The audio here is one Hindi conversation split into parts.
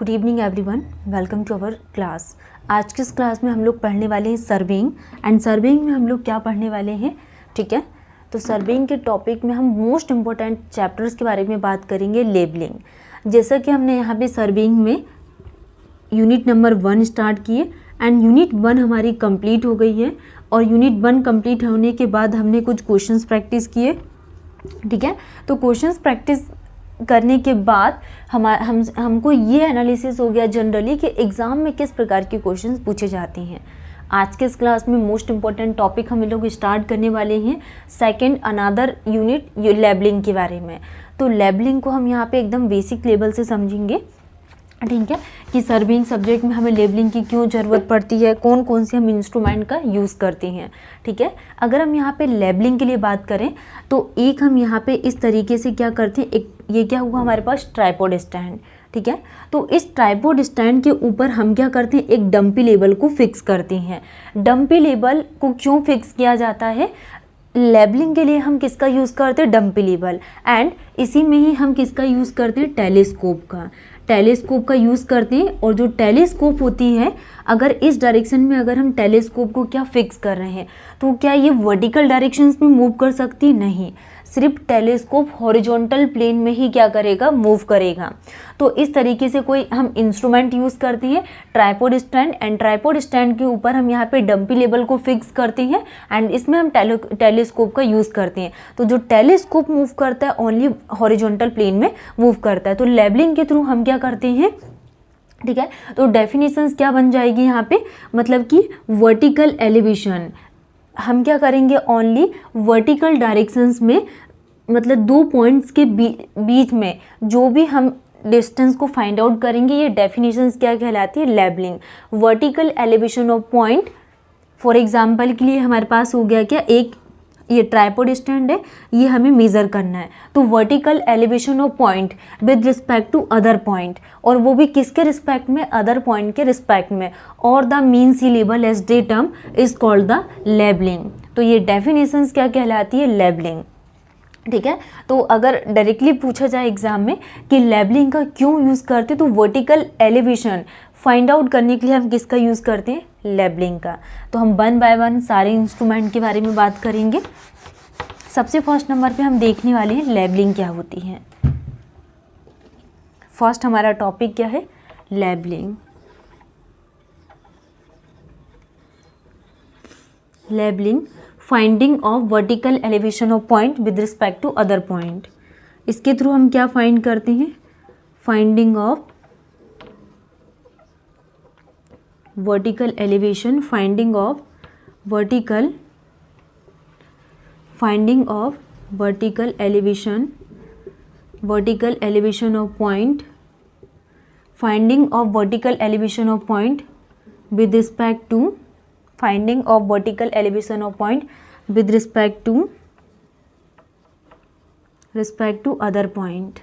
Good evening everyone, welcome to our class. आज की इस क्लास में हम लोग पढ़ने वाले हैं सर्वेइंग। एंड सर्वेइंग में हम लोग क्या पढ़ने वाले हैं, ठीक है। तो सर्वेइंग के टॉपिक में हम मोस्ट इम्पोर्टेंट चैप्टर्स के बारे में बात करेंगे, लेबलिंग। जैसा कि हमने यहाँ पे सर्वेइंग में यूनिट नंबर 1 स्टार्ट किए एंड यूनिट 1 हमारी कंप्लीट हो गई है। और यूनिट 1 कंप्लीट होने के बाद हमने कुछ क्वेश्चंस प्रैक्टिस किए, ठीक है। तो क्वेश्चंस प्रैक्टिस करने के बाद हमको ये एनालिसिस हो गया जनरली कि एग्ज़ाम में किस प्रकार के क्वेश्चंस पूछे जाते हैं। आज के इस क्लास में मोस्ट इम्पॉर्टेंट टॉपिक हम लोग स्टार्ट करने वाले हैं सेकंड अनदर यूनिट लेबलिंग के बारे में। तो लेबलिंग को हम यहाँ पे एकदम बेसिक लेवल से समझेंगे, ठीक है, कि सर्वेइंग सब्जेक्ट में हमें लेबलिंग की क्यों ज़रूरत पड़ती है, कौन कौन से हम इंस्ट्रूमेंट का यूज़ करते हैं, ठीक है। अगर हम यहाँ पे लेबलिंग के लिए बात करें तो एक हम यहाँ पे इस तरीके से क्या करते हैं, एक ये क्या हुआ हमारे पास ट्राइपॉड स्टैंड, ठीक है। तो इस ट्राइपॉड स्टैंड के ऊपर हम क्या करते हैं, एक डंपी लेबल को फिक्स करते हैं। डंपी लेबल को क्यों फिक्स किया जाता है, लेबलिंग के लिए हम किसका यूज़ करते हैं, डंपी लेबल। एंड इसी में ही हम किसका यूज़ करते हैं, टेलीस्कोप का यूज़ करते हैं। और जो टेलीस्कोप होती है, अगर इस डायरेक्शन में अगर हम टेलीस्कोप को क्या फिक्स कर रहे हैं तो क्या ये वर्टिकल डायरेक्शंस में मूव कर सकती, नहीं, सिर्फ टेलीस्कोप हॉरिजॉन्टल प्लेन में ही क्या करेगा, मूव करेगा। तो इस तरीके से कोई हम इंस्ट्रूमेंट यूज़ करते हैं tripod stand, and tripod stand के ऊपर हम यहाँ पे डंपी लेबल को फिक्स करते हैं एंड इसमें हम टेलीस्कोप का यूज़ करते हैं। तो जो टेलीस्कोप मूव करता है ओनली हॉरिजॉन्टल प्लेन में मूव करता है। तो लेबलिंग के थ्रू हम क्या करते हैं, ठीक है। तो डेफिनेशंस क्या बन जाएगी यहाँ पे, मतलब कि वर्टिकल एलिवेशन हम क्या करेंगे, ओनली वर्टिकल डायरेक्शंस में, मतलब दो पॉइंट्स के बीच में जो भी हम डिस्टेंस को फाइंड आउट करेंगे, ये डेफिनेशंस क्या कहलाती है, labelling. Vertical elevation of point, for example के लिए हमारे पास हो गया क्या, एक ये ट्राइपॉड स्टैंड है, ये हमें मेज़र करना है। तो vertical elevation of point with respect to other point, और वो भी किसके रिस्पेक्ट में, अदर पॉइंट के रिस्पेक्ट में, और द मीन सी लेबल as the term is called the levelling. तो ये डेफिनेशंस क्या कहलाती है, लेबलिंग, ठीक है। तो अगर डायरेक्टली पूछा जाए एग्जाम में कि लेबलिंग का क्यों यूज़ करते, तो वर्टिकल एलिवेशन फाइंड आउट करने के लिए हम किसका यूज़ करते हैं, लेबलिंग का। तो हम 1 बाय 1 सारे इंस्ट्रूमेंट के बारे में बात करेंगे। सबसे फर्स्ट नंबर पे हम देखने वाले हैं लेबलिंग क्या होती है। फर्स्ट हमारा टॉपिक क्या है, levelling. Levelling finding of vertical elevation of point with respect to other point. इसके थ्रू हम क्या फाइंड करते हैं, finding of vertical elevation, finding of vertical elevation, vertical elevation of point, finding of vertical elevation of point with respect to, finding of vertical elevation of point with respect to other point,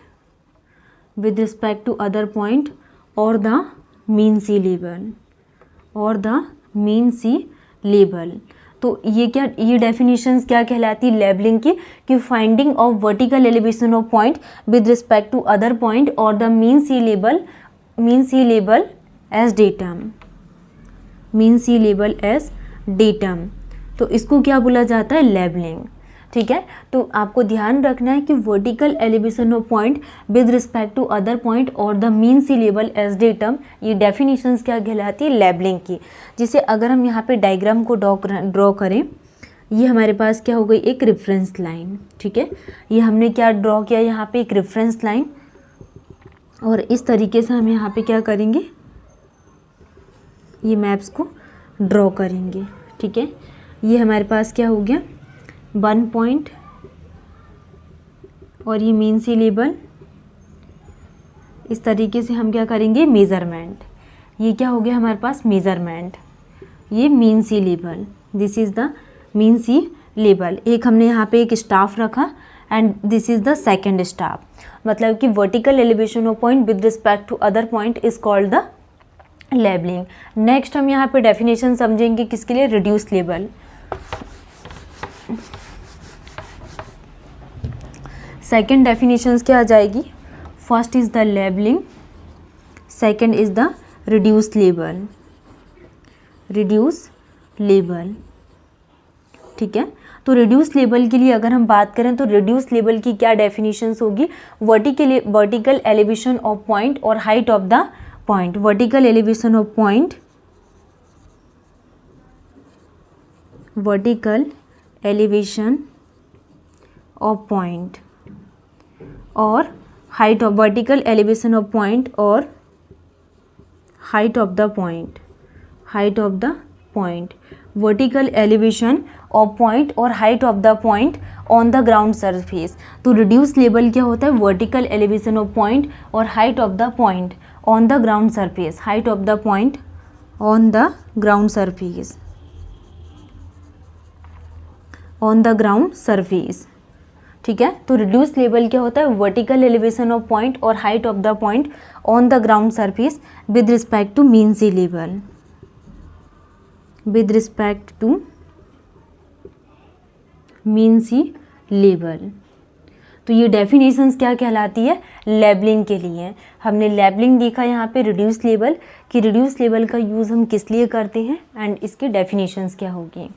with respect to other point, और द मीन सी लेवल, और द मीन सी लेवल। तो ये डेफिनेशंस क्या कहलाती है लेबलिंग की, कि finding of vertical elevation of point with respect to other point और the mean sea level as datum, mean sea level as datum. तो इसको क्या बोला जाता है, लेबलिंग, ठीक है। तो आपको ध्यान रखना है कि vertical elevation of point with respect to other point और the mean sea level as datum, ये डेफिनेशंस क्या कहलाती है, लेबलिंग की। जिसे अगर हम यहाँ पे डायग्राम को ड्रॉ करें, ये हमारे पास क्या हो गई, एक रेफरेंस लाइन, ठीक है। ये हमने क्या ड्रॉ किया, यहाँ पे एक रेफरेंस लाइन, और इस तरीके से हम यहाँ पे क्या करेंगे, ये मैप्स को ड्रॉ करेंगे, ठीक है। ये हमारे पास क्या हो गया, 1 पॉइंट, और ये मीन सी लेवल। इस तरीके से हम क्या करेंगे, मेज़रमेंट, ये क्या हो गया हमारे पास, मेज़रमेंट, ये mean sea level, this is the mean sea level. एक हमने यहाँ पे एक स्टाफ रखा and this is the second staff, मतलब कि vertical elevation of point with respect to other point is called the levelling. Next हम यहाँ पे डेफिनेशन समझेंगे किसके लिए, रिड्यूस लेवल। सेकेंड डेफिनेशंस क्या आ जाएगी, first is the labelling, second is the reduce level, reduce level, ठीक है। तो रिड्यूस लेवल के लिए अगर हम बात करें तो रिड्यूस लेवल की क्या डेफिनेशंस होगी, वर्टिकल एलिवेशन ऑफ पॉइंट और height of the point, vertical elevation of point, vertical elevation of point और height of, vertical elevation of point और height of the point, height of the point, vertical elevation of point और height of the point on the ground surface. तो रिड्यूस लेवल क्या होता है, वर्टिकल एलिवेशन ऑफ पॉइंट और height of the point on the ground surface, height of the point on the ground surface, on the ground surface, ठीक है। तो रिड्यूस लेवल क्या होता है, वर्टिकल एलिवेशन ऑफ पॉइंट और height of the point on the ground surface with respect to mean sea level, with respect to mean sea level. तो ये डेफिनेशंस क्या कहलाती है, लेबलिंग के लिए। हमने लेबलिंग देखा यहाँ पे रिड्यूस लेवल, कि रिड्यूस लेवल का यूज़ हम किस लिए करते हैं एंड इसकी डेफिनेशंस क्या होगी।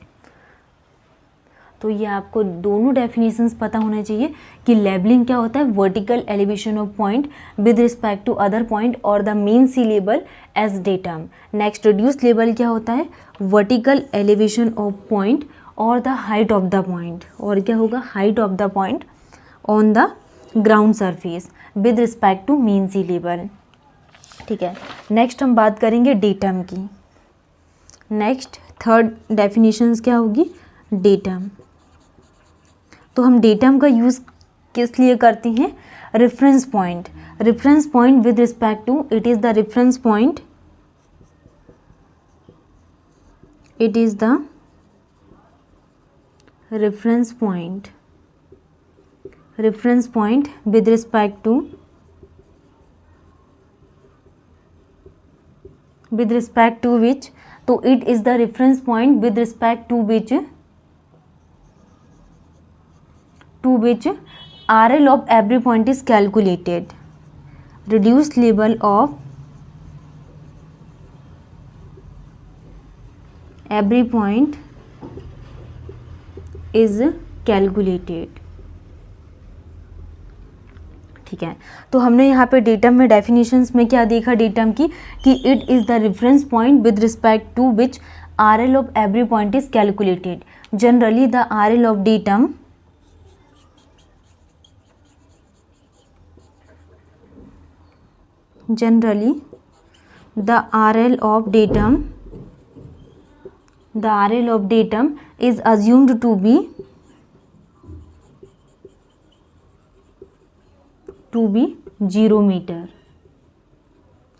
तो ये आपको दोनों डेफिनेशंस पता होना चाहिए कि लेबलिंग क्या होता है, vertical elevation of point with respect to other point और the mean sea level as datum. Next reduce level क्या होता है, वर्टिकल एलिवेशन ऑफ पॉइंट और the height of the point, और क्या होगा, height of the point on the ground surface with respect to mean sea level, ठीक है। नेक्स्ट हम बात करेंगे डेटम की। नेक्स्ट थर्ड डेफिनेशंस क्या होगी, डेटम। तो हम डेटम का यूज़ किस लिए करते हैं, reference point, reference point with respect to, it is the reference point, it is the reference point, reference point with respect to, with respect to which, तो it is the reference point with respect to which, to which RL of every point is calculated. Reduced level of every point is calculated, ठीक है। तो हमने यहाँ पे डेटम में डेफिनेशंस में क्या देखा डेटम की, कि it is the reference point with respect to which RL of every point is calculated. Generally the RL of datum, generally the RL of datum, the RL of datum is assumed to be 0 metre,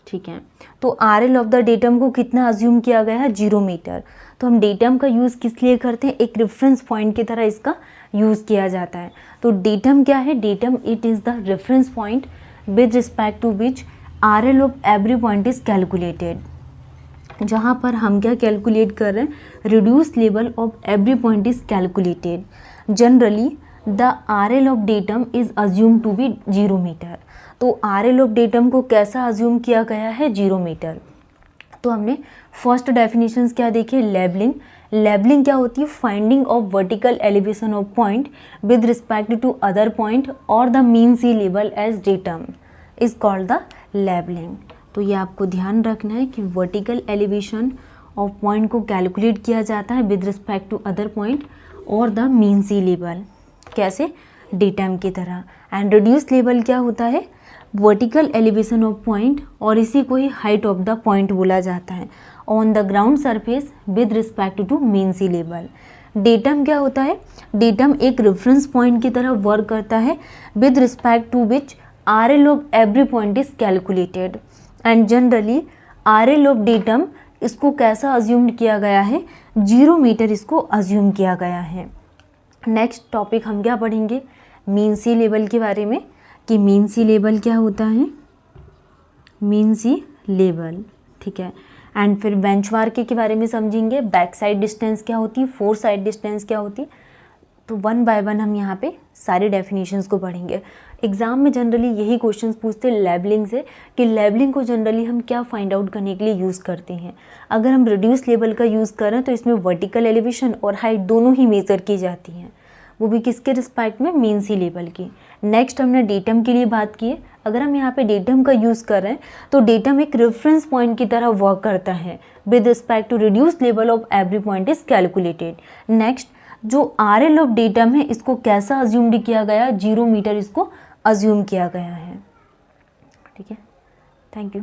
ठीक है। तो RL ऑफ द डेटम को कितना अज्यूम किया गया है, 0 मीटर। तो हम डेटम का यूज़ किस लिए करते हैं, एक रेफरेंस पॉइंट की तरह इसका यूज़ किया जाता है। तो डेटम क्या है, datum it is the reference point with respect to which RL of every point is calculated, जहाँ पर हम क्या कैलकुलेट कर रहे हैं, reduce level of every point is calculated. Generally the RL of datum is assume to be 0 metre. तो RL ऑफ डेटम को कैसा अज्यूम किया गया है, 0 मीटर। तो हमने फर्स्ट डेफिनेशंस क्या देखी, लेबलिंग। लेबलिंग क्या होती है, finding of vertical elevation of point with respect to other point और the mean sea level as datum is called the levelling. तो ये आपको ध्यान रखना है कि वर्टिकल एलिवेशन ऑफ पॉइंट को कैलकुलेट किया जाता है with respect to other point और द मीन सी लेवल, कैसे, डेटम की तरह। एंड रिड्यूस लेवल क्या होता है, वर्टिकल एलिवेशन ऑफ पॉइंट, और इसी को ही हाइट ऑफ द पॉइंट बोला जाता है, on the ground surface with respect to mean sea level. Datum क्या होता है, डेटम एक रेफरेंस पॉइंट की तरह वर्क करता है with respect to which RL of every point is calculated. And generally RL of datum इसको कैसा अज्यूम किया गया है, 0 मीटर इसको अज्यूम किया गया है। नेक्स्ट टॉपिक हम क्या पढ़ेंगे, मीन सी लेवल के बारे में, कि मीन सी लेवल क्या होता है, मीन सी लेवल, ठीक है। एंड फिर बेंचमार्क के बारे में समझेंगे, बैक साइड डिस्टेंस क्या होती है, फोर साइड डिस्टेंस क्या होती है, तो वन बाय वन हम यहाँ पे सारे डेफिनेशंस को पढ़ेंगे। एग्ज़ाम में जनरली यही क्वेश्चंस पूछते हैं लेबलिंग से, कि लेबलिंग को जनरली हम क्या फाइंड आउट करने के लिए यूज़ करते हैं। अगर हम रिड्यूस लेवल का यूज़ करें तो इसमें वर्टिकल एलिवेशन और हाइट दोनों ही मेज़र की जाती हैं, वो भी किसके रिस्पेक्ट में, मीन सी लेवल की। नेक्स्ट हमने डेटम के लिए बात की है। अगर हम यहाँ पे डेटम का यूज़ कर रहे हैं तो डेटम एक रेफरेंस पॉइंट की तरह वर्क करता है। With respect to reduce level of every point is calculated. Next जो RL ऑफ डेटम है इसको कैसा अज्यूम्ड किया गया, 0 मीटर इसको अज्यूम किया गया है। ठीक है, थैंक यू।